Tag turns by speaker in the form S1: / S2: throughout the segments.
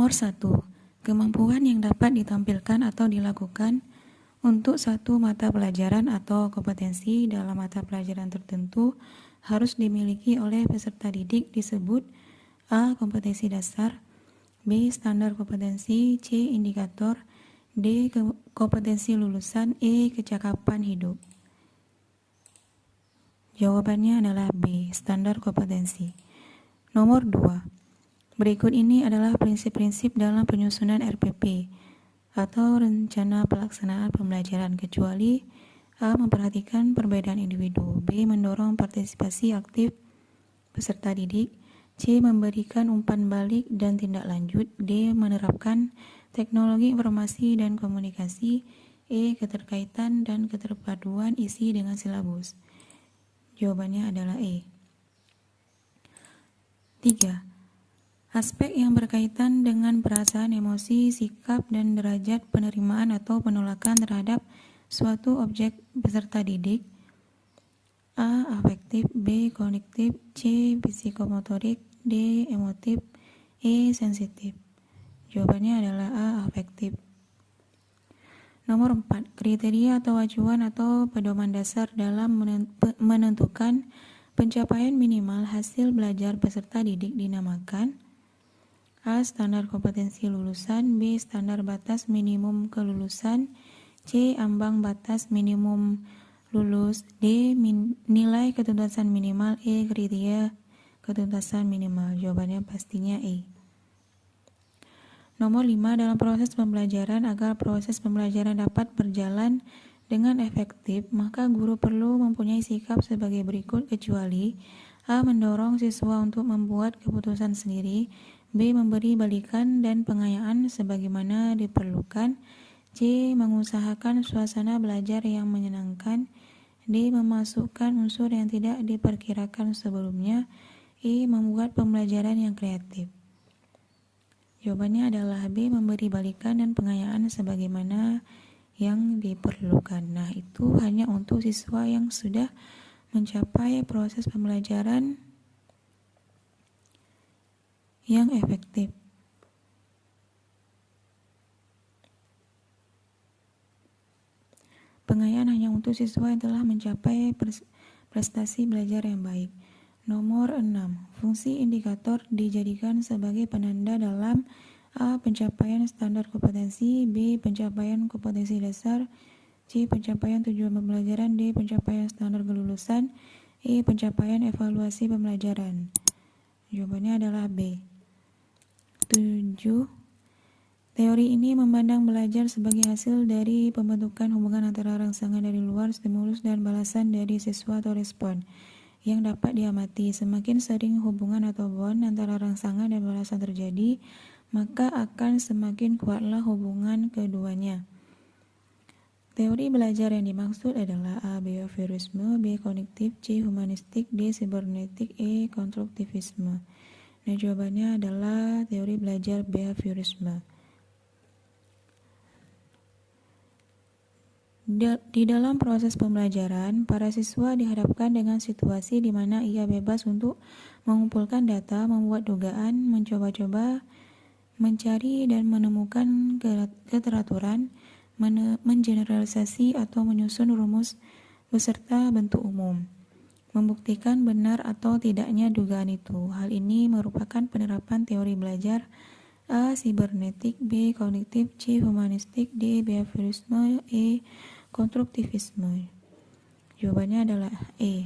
S1: Nomor 1. Kemampuan yang dapat ditampilkan atau dilakukan untuk satu mata pelajaran atau kompetensi dalam mata pelajaran tertentu harus dimiliki oleh peserta didik disebut A. Kompetensi dasar, B. Standar kompetensi, C. Indikator, D. Kompetensi lulusan, E. Kecakapan hidup. Jawabannya adalah B. Standar kompetensi. Nomor 2. Berikut ini adalah prinsip-prinsip dalam penyusunan RPP atau rencana pelaksanaan pembelajaran, kecuali A. Memperhatikan perbedaan individu, B. Mendorong partisipasi aktif peserta didik, C. Memberikan umpan balik dan tindak lanjut, D. Menerapkan teknologi informasi dan komunikasi, E. Keterkaitan dan keterpaduan isi dengan silabus. Jawabannya adalah E. 3. Aspek yang berkaitan dengan perasaan, emosi, sikap, dan derajat penerimaan atau penolakan terhadap suatu objek peserta didik. A. Afektif, B. kognitif, C. psikomotorik, D. emotif, E. sensitif. Jawabannya adalah A. Afektif. Nomor 4. Kriteria atau acuan atau pedoman dasar dalam menentukan pencapaian minimal hasil belajar peserta didik dinamakan A. Standar kompetensi lulusan, B. Standar batas minimum kelulusan, C. Ambang batas minimum lulus, D. Nilai ketuntasan minimal, E. Kriteria ketuntasan minimal. Jawabannya pastinya E. Nomor 5. Dalam proses pembelajaran, agar proses pembelajaran dapat berjalan dengan efektif, maka guru perlu mempunyai sikap sebagai berikut, kecuali A. Mendorong siswa untuk membuat keputusan sendiri, B. Memberi balikan dan pengayaan sebagaimana diperlukan, C. Mengusahakan suasana belajar yang menyenangkan, D. Memasukkan unsur yang tidak diperkirakan sebelumnya, E. Membuat pembelajaran yang kreatif. Jawabannya adalah B. Memberi balikan dan pengayaan sebagaimana yang diperlukan. Nah, itu hanya untuk siswa yang sudah mencapai proses pembelajaran yang efektif. Pengayaan hanya untuk siswa yang telah mencapai prestasi belajar yang baik. Nomor 6. Fungsi indikator dijadikan sebagai penanda dalam A. Pencapaian standar kompetensi, B. Pencapaian kompetensi dasar, C. Pencapaian tujuan pembelajaran, D. Pencapaian standar kelulusan, E. Pencapaian evaluasi pembelajaran. Jawabannya adalah B. 7. Teori ini memandang belajar sebagai hasil dari pembentukan hubungan antara rangsangan dari luar, stimulus, dan balasan dari siswa atau respon yang dapat diamati. Semakin sering hubungan atau bond antara rangsangan dan balasan terjadi, maka akan semakin kuatlah hubungan keduanya. Teori belajar yang dimaksud adalah A. Behaviorisme, B. Kognitif, C. Humanistik, D. Sibernetik, E. Konstruktivisme. Nah, jawabannya adalah teori belajar behaviorisme. Di dalam proses pembelajaran, para siswa dihadapkan dengan situasi di mana ia bebas untuk mengumpulkan data, membuat dugaan, mencoba-coba, mencari dan menemukan keteraturan, mengeneralisasi atau menyusun rumus beserta bentuk umum, membuktikan benar atau tidaknya dugaan itu. Hal ini merupakan penerapan teori belajar A. Sibernetik, B. Kognitif, C. Humanistik, D. Behaviorisme, E. Konstruktivisme. Jawabannya adalah E.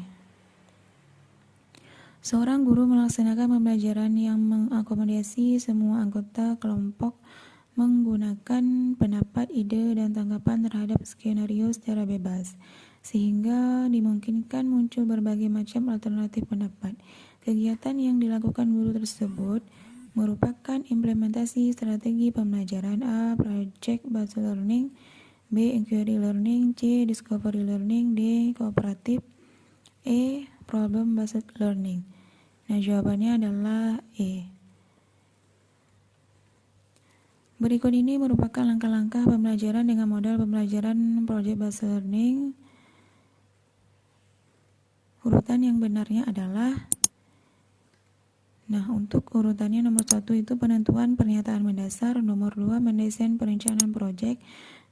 S1: Seorang guru melaksanakan pembelajaran yang mengakomodasi semua anggota kelompok menggunakan pendapat, ide, dan tanggapan terhadap skenario secara bebas, sehingga dimungkinkan muncul berbagai macam alternatif pendapat. Kegiatan yang dilakukan guru tersebut merupakan implementasi strategi pembelajaran A. Project based learning, B. Inquiry learning, C. Discovery learning, D. Kooperatif, E. Problem based learning. Nah, jawabannya adalah E. Berikut ini merupakan langkah-langkah pembelajaran dengan model pembelajaran project based learning. Urutan yang benarnya adalah Nah, untuk urutannya nomor 1 itu penentuan pernyataan mendasar, nomor 2 mendesain perencanaan proyek,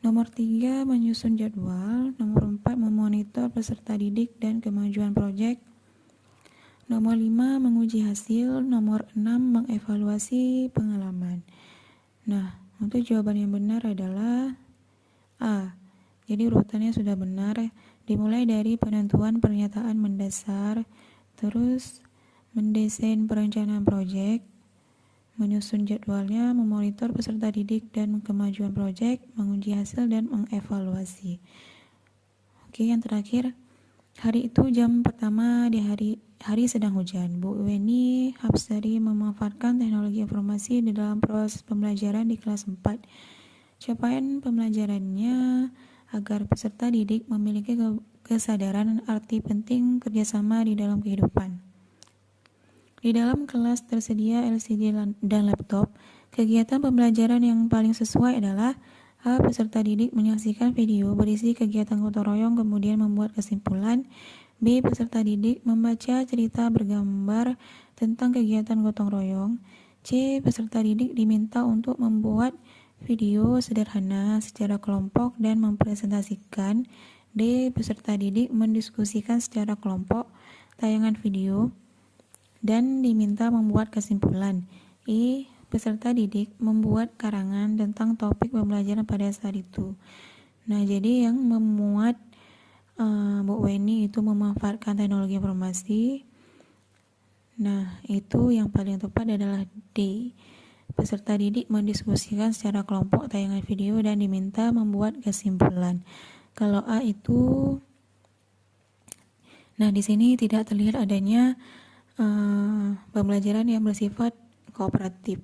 S1: nomor 3 menyusun jadwal, nomor 4 memonitor peserta didik dan kemajuan proyek, nomor 5 menguji hasil, nomor 6 mengevaluasi pengalaman. Nah, untuk jawaban yang benar adalah A. Jadi urutannya sudah benar, dimulai dari penentuan pernyataan mendasar, terus mendesain perencanaan proyek, menyusun jadwalnya, memonitor peserta didik dan kemajuan proyek, menguji hasil dan mengevaluasi. Oke, yang terakhir, hari itu jam pertama di hari sedang hujan. Bu Weni Hapsari memanfaatkan teknologi informasi di dalam proses pembelajaran di kelas 4. Capaian pembelajarannya agar peserta didik memiliki kesadaran arti penting kerjasama di dalam kehidupan. Di dalam kelas tersedia LCD dan laptop. Kegiatan pembelajaran yang paling sesuai adalah A. Peserta didik menyaksikan video berisi kegiatan gotong royong kemudian membuat kesimpulan. B. Peserta didik membaca cerita bergambar tentang kegiatan gotong royong. C. Peserta didik diminta untuk membuat video sederhana secara kelompok dan mempresentasikan. D. Peserta didik mendiskusikan secara kelompok tayangan video dan diminta membuat kesimpulan. E. Peserta didik membuat karangan tentang topik pembelajaran pada saat itu. Nah, jadi yang memuat Bu Weni itu memanfaatkan teknologi informasi. Nah, itu yang paling tepat adalah D. Peserta didik mendiskusikan secara kelompok tayangan video dan diminta membuat kesimpulan. Kalau A itu, nah di sini tidak terlihat adanya pembelajaran yang bersifat kooperatif.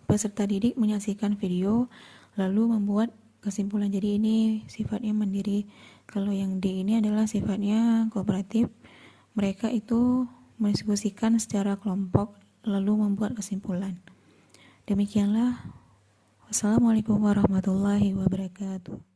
S1: Peserta didik menyaksikan video lalu membuat kesimpulan. Jadi ini sifatnya mandiri. Kalau yang D ini adalah sifatnya kooperatif. Mereka itu mendiskusikan secara kelompok lalu membuat kesimpulan. Demikianlah. Wassalamualaikum warahmatullahi wabarakatuh.